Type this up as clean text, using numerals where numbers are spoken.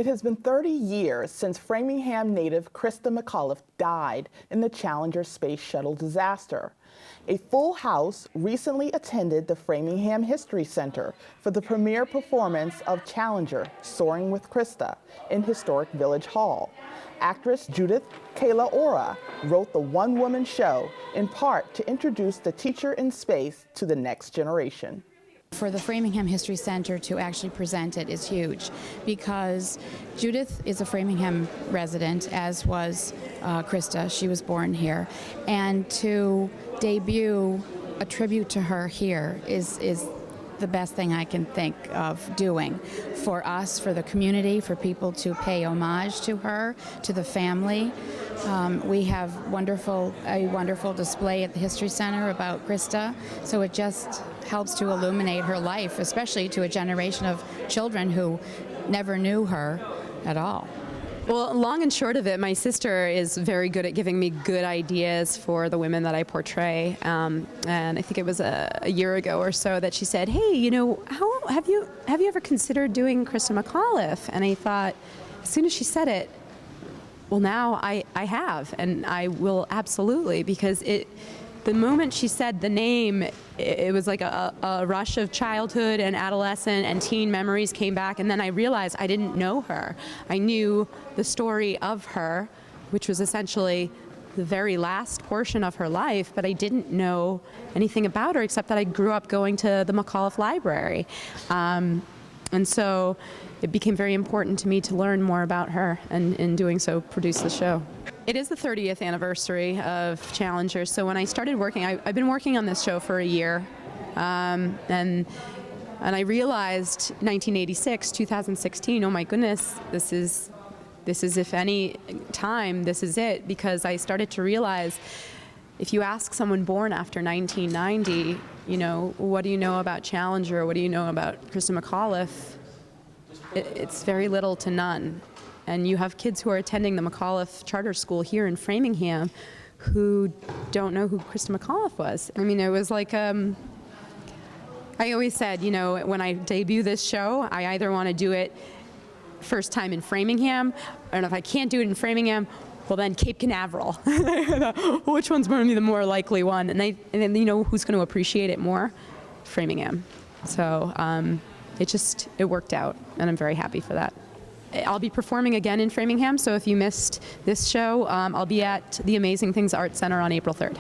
It has been 30 years since Framingham native Christa McAuliffe died in the Challenger space shuttle disaster. A full house recently attended the Framingham History Center for the premiere performance of Challenger, Soaring with Christa in historic Village Hall. Actress Judith Kayla Ora wrote the one-woman show in part to introduce the teacher in space to the next generation. For the Framingham History Center to actually present it is huge because Judith is a Framingham resident, as was Christa. She was born here. And to debut a tribute to her here is the best thing I can think of doing for us, for the community, for people to pay homage to her, to the family. We have a wonderful display at the History Center about Christa, so it just helps to illuminate her life, especially to a generation of children who never knew her at all. Well, long and short of it, my sister is very good at giving me good ideas for the women that I portray. And I think it was a year ago or so that she said, "Hey, you know, have you ever considered doing Christa McAuliffe?" And I thought, as soon as she said it, well, now I have, and I will absolutely, because the moment she said the name, it was like a rush of childhood and adolescent and teen memories came back, and then I realized I didn't know her. I knew the story of her, which was essentially the very last portion of her life, but I didn't know anything about her except that I grew up going to the McAuliffe Library. And so it became very important to me to learn more about her, and in doing so, produce the show. It is the 30th anniversary of Challenger, so when I started working, I've been working on this show for a year, and I realized 1986, 2016, oh my goodness, this is if any time, this is it, because I started to realize if you ask someone born after 1990, you know, what do you know about Challenger, what do you know about Christa McAuliffe, it's very little to none. And you have kids who are attending the McAuliffe Charter School here in Framingham who don't know who Christa McAuliffe was. I mean, it was like, I always said, you know, when I debut this show, I either want to do it first time in Framingham, and if I can't do it in Framingham, well then Cape Canaveral. Which one's going to be the more likely one? And then you know who's going to appreciate it more? Framingham. So it worked out, and I'm very happy for that. I'll be performing again in Framingham, so if you missed this show, I'll be at the Amazing Things Art Center on April 3rd.